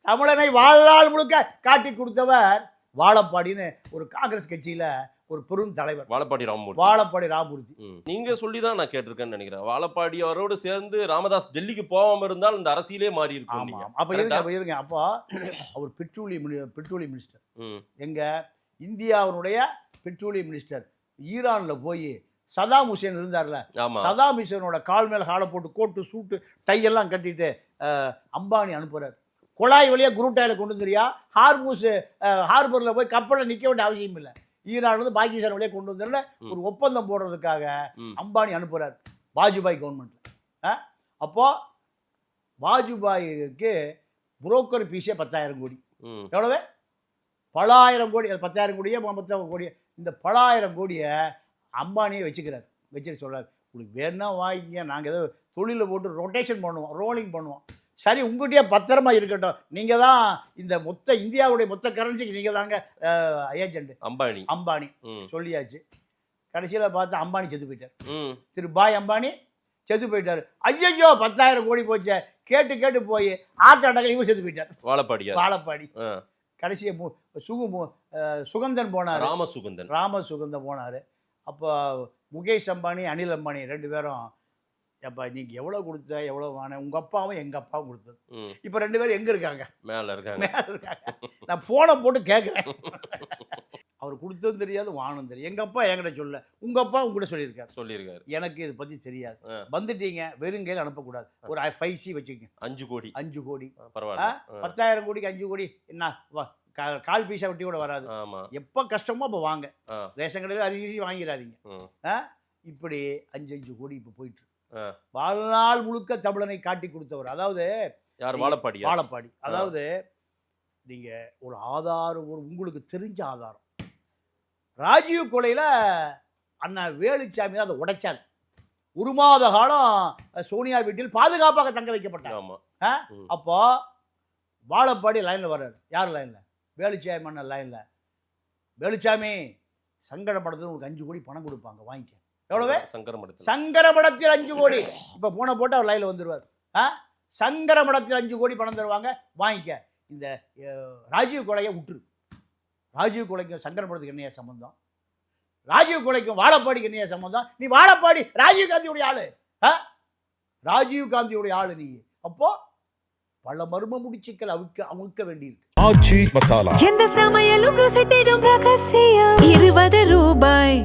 தமிழனை வாழ்நாள் முழுக்க காட்டி கொடுத்தவர் வாழப்பாடின்னு ஒரு காங்கிரஸ் கட்சியில ஒரு பெரும் தலைவர் வாழப்பாடி ராமமூர்த்தி. நீங்க சொல்லிதான் நான் கேட்டிருக்கேன்னு நினைக்கிறேன். வாழப்பாடி அவரோடு சேர்ந்து ராமதாஸ் டெல்லிக்கு போகாம இருந்தால் இந்த அரசியலே மாறி இருக்கும். அப்ப இருங்க அப்போ அவர் பெட்ரோலியம் மினிஸ்டர், எங்க இந்தியாவுடைய பெட்ரோலியம் மினிஸ்டர். ஈரான்ல போய் சதாம் ஹுசேன் இருந்தார்ல, சதாம் ஹுசேனோட கால் மேல காலை போட்டு கோட்டு சூட்டு டையெல்லாம் கட்டிட்டு அம்பானி அனுப்புறாரு. குழாய் வழியா குரூட்டாயில கொண்டு வந்துறியா, ஹார்பர்ல போய் கப்பலில் நிற்க வேண்டிய அவசியம் இல்லை, ஈரான் வந்து பாகிஸ்தான் வழியா கொண்டு வந்துருன்னு ஒரு ஒப்பந்தம் போடுறதுக்காக அம்பானி அனுப்புறாரு வாஜ்பாய் கவர்மெண்ட்ல. அப்போ வாஜ்பாய்க்கு புரோக்கர் பீஸே 10,000 கோடி. எவ்வளவு? பலாயிரம் கோடி. 10,000 கோடியே 10,000 கோடி. இந்த பலாயிரம் கோடியை அம்பானியை வச்சுட்டு சொல்றாரு, உங்களுக்கு வேணா வாங்கிங்க, நாங்கள் ஏதோ தொழிலில் போட்டு ரொட்டேஷன் பண்ணுவோம், ரோலிங் பண்ணுவோம். சரி, உங்கள்கிட்டயே பத்திரமா இருக்கட்டும், நீங்கள் தான் இந்த மொத்த இந்தியாவுடைய மொத்த கரன்சிக்கு நீங்கள் தாங்க ஏஜென்ட். அம்பானி சொல்லியாச்சு. கடைசியில் பார்த்தா அம்பானி செத்து போயிட்டார். திரு பாய் அம்பானி செத்து போயிட்டார். ஐயோ 10,000 கோடி போச்சு கேட்டு போய் ஆட்ட அடக்கல் இவர் செத்து போயிட்டார். வாழப்பாடி கடைசியை சுகந்தன் போனார், ராமசுகந்தன் போனார். அப்போ முகேஷ் அம்பானி அனில் அம்பானி 2 பேரும், அப்பா நீங்க எவ்வளவு கொடுத்த, எவ்வளவு வாங்க, உங்க அப்பாவும் எங்க அப்பாவும் கொடுத்தது. இப்ப 2 பேரும் எங்க இருக்காங்க? மேல இருக்காங்க. நான் போனை போட்டு கேட்கிறேன். அவர் கொடுத்ததும் தெரியாது, வானும் தெரியும். எங்க அப்பா என்கிட்ட சொல்ல, உங்க அப்பா உங்ககிட்ட சொல்லியிருக்காரு. எனக்கு இதை பத்தி தெரியாது. வந்துட்டீங்க, வெறும் கையில் அனுப்பக்கூடாது. ஒரு 5C வச்சுக்கங்க. 5 கோடி பரவாயில்ல. 10,000 கோடிக்கு 5 கோடி என்ன கால் பீஸா வட்டி கூட வராது. எப்ப கஷ்டமோ அப்ப வாங்க, ரேஷன் கடையில் அரிசி வாங்கிடாதீங்க. இப்படி 5 கோடி இப்ப போயிட்டு வாழ்நாள் முழுக்க தமிழனை காட்டி கொடுத்தவர். அதாவது வாழப்பாடி. அதாவது நீங்க ஒரு ஆதாரம், ஒரு உங்களுக்கு தெரிஞ்ச ஆதாரம், ராஜீவ் கொலையில அண்ணா வேலுச்சாமி தான் அதை உடைச்சாங்க. 1 மாத காலம் சோனியா வீட்டில் பாதுகாப்பாக தங்க வைக்கப்பட்டாங்க. அப்போ வாழப்பாடி லைன்ல வர்றாரு. யார் லைன்ல? வேலுச்சாமி அண்ணன் லைன்ல. வேலுச்சாமி சங்கடப்படத்துல உங்களுக்கு 5 கோடி பணம் கொடுப்பாங்க, வாங்கிக்க. எவ்வளவு? சங்கரமடத்தில் 5 கோடி. இப்ப போன போட்டு அவர் லைன்ல வந்துருவார். சங்கரமடத்தில் 5 கோடி பணம் தருவாங்க, வாங்கிக்க. இந்த ராஜீவ் கொலையை விட்டுரு. ராஜீவ் கொலைக்கும் சங்கரமடத்துக்கு என்னைய சம்பந்தம்? ராஜீவ் கொலைக்கும் வாழப்பாடிக்கு என்னைய சம்பந்தம்? நீ வாழப்பாடி ராஜீவ் காந்தியுடைய ஆளு, ராஜீவ் காந்தியுடைய ஆளு நீ. அப்போ பல மர்ம முடிச்சுக்கள் அமுக்க வேண்டியிருக்கு. ஆச்சி மசாலா, எந்த சமையலும் ருசி தேடும் ரகசியம். 20 ரூபாய்.